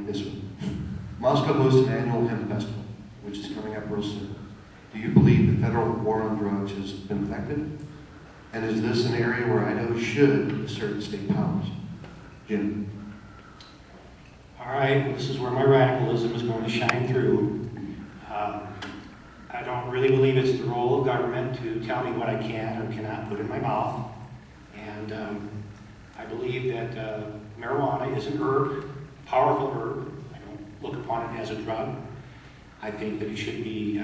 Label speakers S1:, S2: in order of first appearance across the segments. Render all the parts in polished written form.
S1: like this one. Moscow hosts an annual hemp festival, which is coming up real soon. Do you believe the federal war on drugs has been effective? And is this an area where Idaho should assert state powers? Jim.
S2: All right, well, this is where my radicalism is going to shine through. I don't really believe it's the role of government to tell me what I can or cannot put in my mouth. And I believe that marijuana is an herb, a powerful herb. I don't look upon it as a drug. I think that it should be,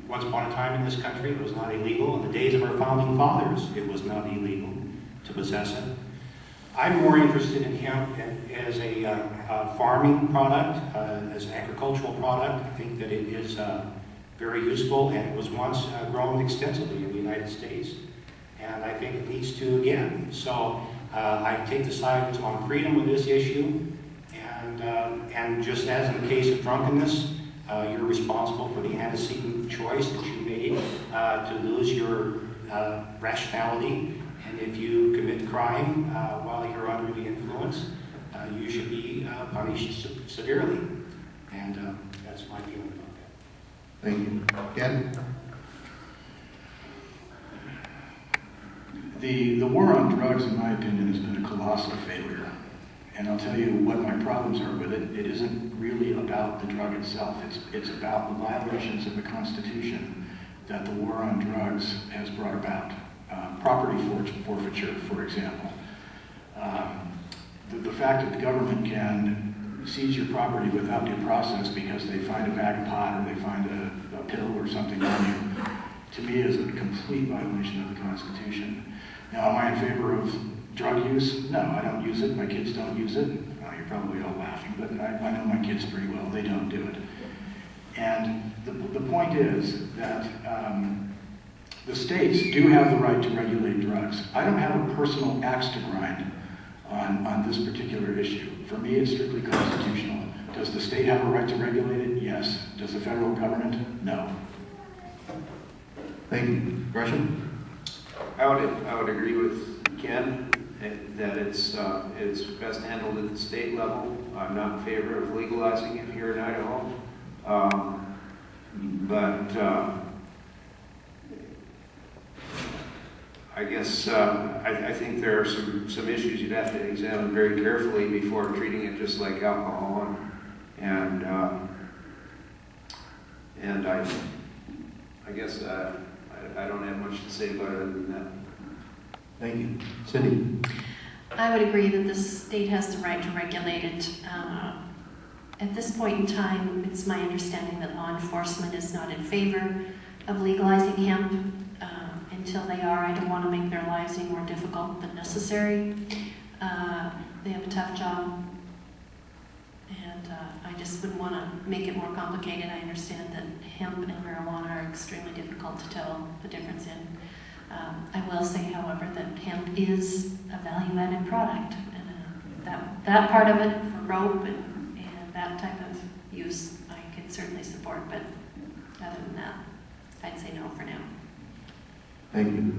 S2: once upon a time in this country, it was not illegal. In the days of our founding fathers, it was not illegal to possess it. I'm more interested in hemp as a farming product, as an agricultural product. I think that it is very useful, and it was once grown extensively in the United States. And I think it needs to again. So I take the side on freedom with this issue, and just as in the case of drunkenness, you're responsible for the antecedent choice that you made to lose your rationality. And if you commit crime while you're under the influence, you should be punished severely. And that's my feeling about that.
S1: Thank you. Ken?
S3: The war on drugs, in my opinion, has been a colossal failure. And I'll tell you what my problems are with it. It isn't really about the drug itself. It's about the violations of the Constitution that the war on drugs has brought about. Property forfeiture, for example. The fact that the government can seize your property without due process because they find a bag of pot or they find a pill or something on you, to me is a complete violation of the Constitution. Now, am I in favor of drug use? No, I don't use it. My kids don't use it. You're probably all laughing, but I know my kids pretty well. They don't do it. And the point is that the states do have the right to regulate drugs. I don't have a personal axe to grind on this particular issue. For me, it's strictly constitutional. Does the state have a right to regulate it? Yes. Does the federal government? No.
S1: Thank you. Gresham?
S4: I would agree with Ken that it's best handled at the state level. I'm not in favor of legalizing it here in Idaho, but I guess I think there are some issues you'd have to examine very carefully before treating it just like alcohol, and I guess I don't have much to say about it other than that.
S1: Thank you. Cindy?
S5: I would agree that the state has the right to regulate it. At this point in time, it's my understanding that law enforcement is not in favor of legalizing hemp. Until they are, I don't want to make their lives any more difficult than necessary. They have a tough job, and I just wouldn't want to make it more complicated. I understand that hemp and marijuana are extremely difficult to tell the difference in. I will say, however, that hemp is a value-added product, and that part of it for rope and that type of use I can certainly support, but other than that, I'd say no for now.
S1: Thank you.